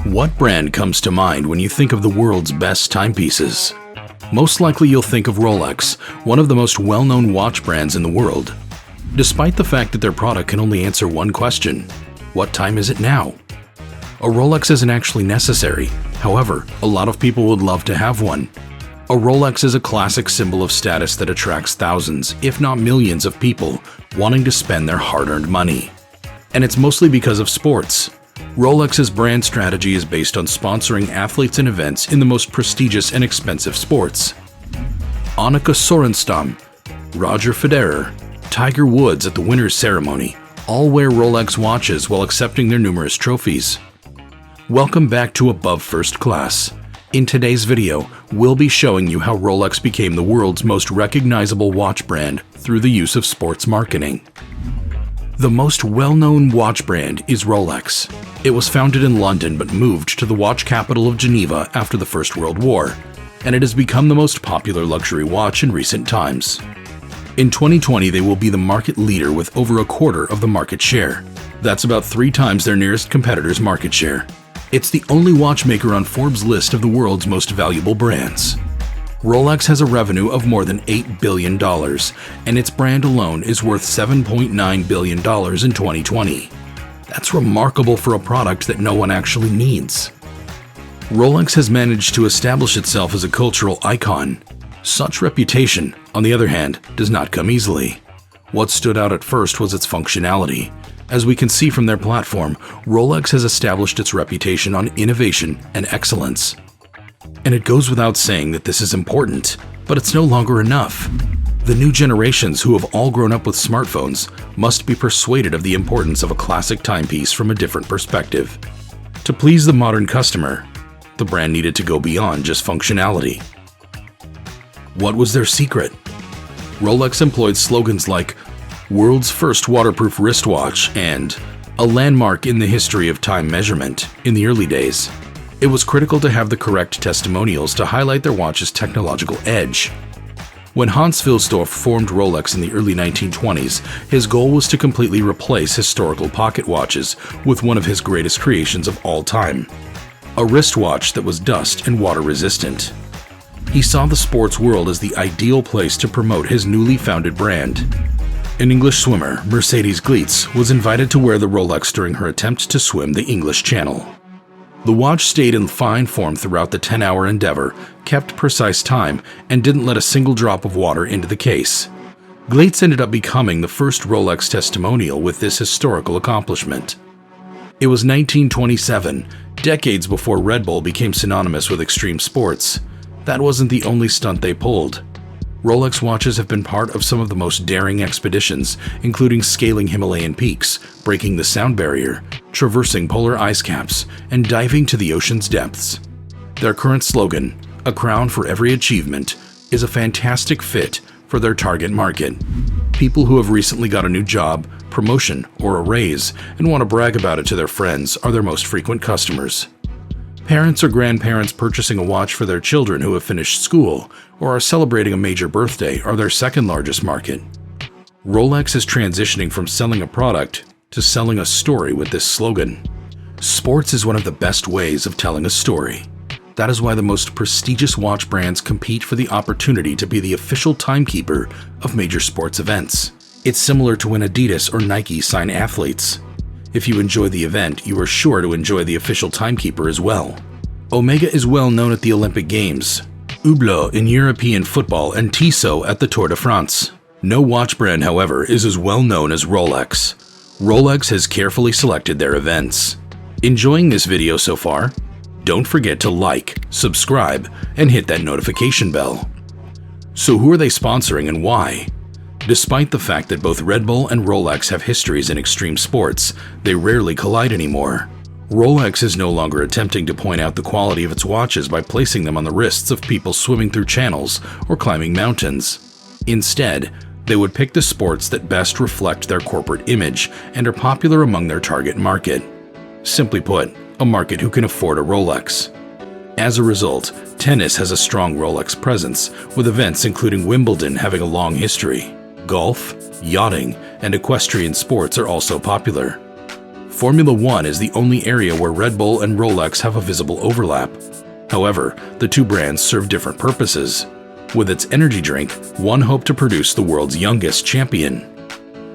What brand comes to mind when you think of the world's best timepieces? Most likely you'll think of Rolex, one of the most well-known watch brands in the world. Despite the fact that their product can only answer one question: what time is it now? A Rolex isn't actually necessary. However, a lot of people would love to have one. A Rolex is a classic symbol of status that attracts thousands, if not millions of people wanting to spend their hard-earned money. And it's mostly because of sports. Rolex's brand strategy is based on sponsoring athletes and events in the most prestigious and expensive sports. Annika Sorenstam, Roger Federer, Tiger Woods at the winner's ceremony all wear Rolex watches while accepting their numerous trophies. Welcome back to Above First Class. In today's video, we'll be showing you how Rolex became the world's most recognizable watch brand through the use of sports marketing. The most well-known watch brand is Rolex. It was founded in London but moved to the watch capital of Geneva after the First World War, and it has become the most popular luxury watch in recent times. In 2020, they will be the market leader with over a quarter of the market share. That's about 3 times their nearest competitor's market share. It's the only watchmaker on Forbes' list of the world's most valuable brands. Rolex has a revenue of more than $8 billion, and its brand alone is worth $7.9 billion in 2020. That's remarkable for a product that no one actually needs. Rolex has managed to establish itself as a cultural icon. Such reputation, on the other hand, does not come easily. What stood out at first was its functionality. As we can see from their platform, Rolex has established its reputation on innovation and excellence. And it goes without saying that this is important, but it's no longer enough. The new generations who have all grown up with smartphones must be persuaded of the importance of a classic timepiece from a different perspective. To please the modern customer, the brand needed to go beyond just functionality. What was their secret? Rolex employed slogans like "World's first waterproof wristwatch" and "a landmark in the history of time measurement" in the early days. It was critical to have the correct testimonials to highlight their watch's technological edge. When Hans Wilsdorf formed Rolex in the early 1920s, his goal was to completely replace historical pocket watches with one of his greatest creations of all time: a wristwatch that was dust and water resistant. He saw the sports world as the ideal place to promote his newly founded brand. An English swimmer, Mercedes Gleitz, was invited to wear the Rolex during her attempt to swim the English Channel. The watch stayed in fine form throughout the 10-hour endeavor, kept precise time, and didn't let a single drop of water into the case. Gleitz ended up becoming the first Rolex testimonial with this historical accomplishment. It was 1927, decades before Red Bull became synonymous with extreme sports. That wasn't the only stunt they pulled. Rolex watches have been part of some of the most daring expeditions, including scaling Himalayan peaks, breaking the sound barrier, traversing polar ice caps, and diving to the ocean's depths. Their current slogan, "A crown for every achievement," is a fantastic fit for their target market. People who have recently got a new job, promotion, or a raise and want to brag about it to their friends are their most frequent customers. Parents or grandparents purchasing a watch for their children who have finished school or are celebrating a major birthday are their second largest market. Rolex is transitioning from selling a product to selling a story with this slogan. Sports is one of the best ways of telling a story. That is why the most prestigious watch brands compete for the opportunity to be the official timekeeper of major sports events. It's similar to when Adidas or Nike sign athletes. If you enjoy the event, you are sure to enjoy the official timekeeper as well. Omega is well known at the Olympic Games, Hublot in European football, and Tissot at the Tour de France. No watch brand, however, is as well known as Rolex. Rolex has carefully selected their events. Enjoying this video so far? Don't forget to like, subscribe, and hit that notification bell. So who are they sponsoring and why? Despite the fact that both Red Bull and Rolex have histories in extreme sports, they rarely collide anymore. Rolex is no longer attempting to point out the quality of its watches by placing them on the wrists of people swimming through channels or climbing mountains. Instead, they would pick the sports that best reflect their corporate image and are popular among their target market. Simply put, a market who can afford a Rolex. As a result, tennis has a strong Rolex presence, with events including Wimbledon having a long history. Golf, yachting, and equestrian sports are also popular. Formula One is the only area where Red Bull and Rolex have a visible overlap. However, the two brands serve different purposes. With its energy drink, one hoped to produce the world's youngest champion.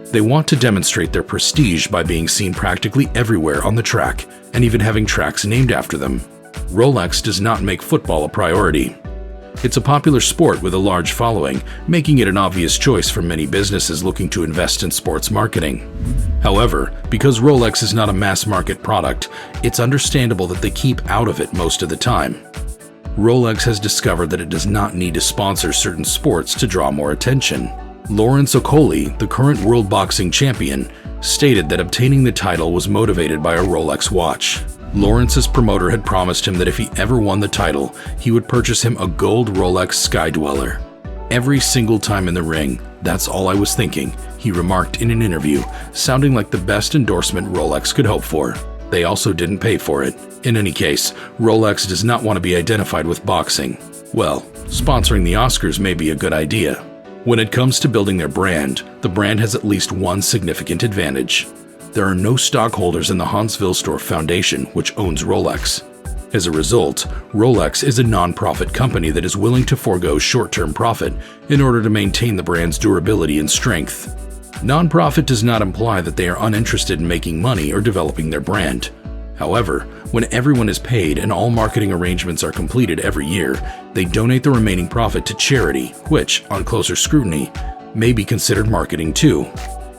They want to demonstrate their prestige by being seen practically everywhere on the track and even having tracks named after them. Rolex does not make football a priority. It's a popular sport with a large following, making it an obvious choice for many businesses looking to invest in sports marketing. However, because Rolex is not a mass-market product, it's understandable that they keep out of it most of the time. Rolex has discovered that it does not need to sponsor certain sports to draw more attention. Lawrence Okolie, the current world boxing champion, stated that obtaining the title was motivated by a Rolex watch. Lawrence's promoter had promised him that if he ever won the title, he would purchase him a gold Rolex Sky Dweller. "Every single time in the ring, that's all I was thinking," he remarked in an interview, sounding like the best endorsement Rolex could hope for. They also didn't pay for it. In any case, Rolex does not want to be identified with boxing. Well, sponsoring the Oscars may be a good idea. When it comes to building their brand, the brand has at least one significant advantage. There are no stockholders in the Hans Wilsdorf Foundation, which owns Rolex. As a result, Rolex is a non-profit company that is willing to forego short-term profit in order to maintain the brand's durability and strength. Non-profit does not imply that they are uninterested in making money or developing their brand. However, when everyone is paid and all marketing arrangements are completed every year, they donate the remaining profit to charity, which, on closer scrutiny, may be considered marketing too.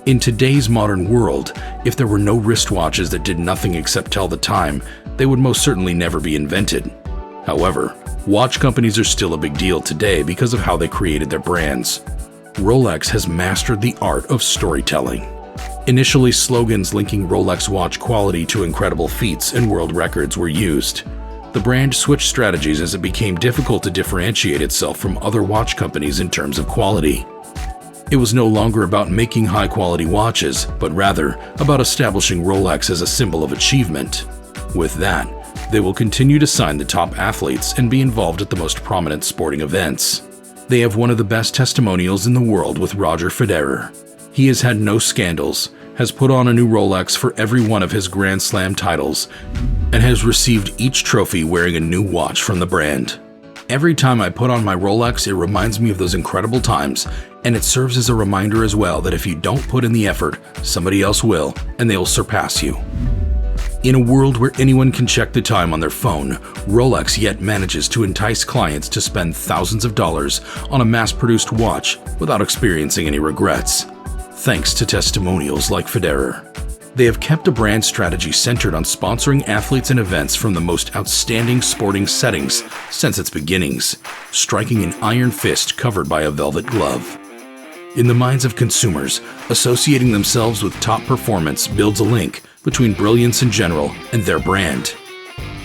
In today's modern world, if there were no wristwatches that did nothing except tell the time, they would most certainly never be invented. However, watch companies are still a big deal today because of how they created their brands. Rolex has mastered the art of storytelling. Initially, slogans linking Rolex watch quality to incredible feats and world records were used. The brand switched strategies as it became difficult to differentiate itself from other watch companies in terms of quality. It was no longer about making high-quality watches, but rather about establishing Rolex as a symbol of achievement. With that, they will continue to sign the top athletes and be involved at the most prominent sporting events. They have one of the best testimonials in the world with Roger Federer. He has had no scandals, has put on a new Rolex for every one of his Grand Slam titles, and has received each trophy wearing a new watch from the brand. Every time I put on my Rolex, it reminds me of those incredible times, and it serves as a reminder as well that if you don't put in the effort, somebody else will, and they'll surpass you. In a world where anyone can check the time on their phone, Rolex yet manages to entice clients to spend thousands of dollars on a mass-produced watch without experiencing any regrets. Thanks to testimonials like Federer. They have kept a brand strategy centered on sponsoring athletes and events from the most outstanding sporting settings since its beginnings, striking an iron fist covered by a velvet glove. In the minds of consumers, associating themselves with top performance builds a link between brilliance in general and their brand.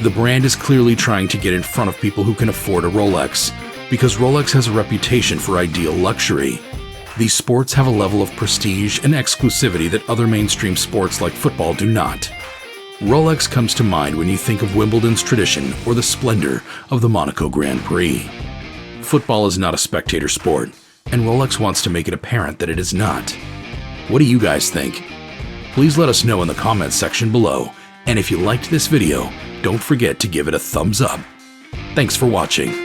The brand is clearly trying to get in front of people who can afford a Rolex, because Rolex has a reputation for ideal luxury. These sports have a level of prestige and exclusivity that other mainstream sports like football do not. Rolex comes to mind when you think of Wimbledon's tradition or the splendor of the Monaco Grand Prix. Football is not a spectator sport, and Rolex wants to make it apparent that it is not. What do you guys think? Please let us know in the comments section below, and if you liked this video, don't forget to give it a thumbs up. Thanks for watching.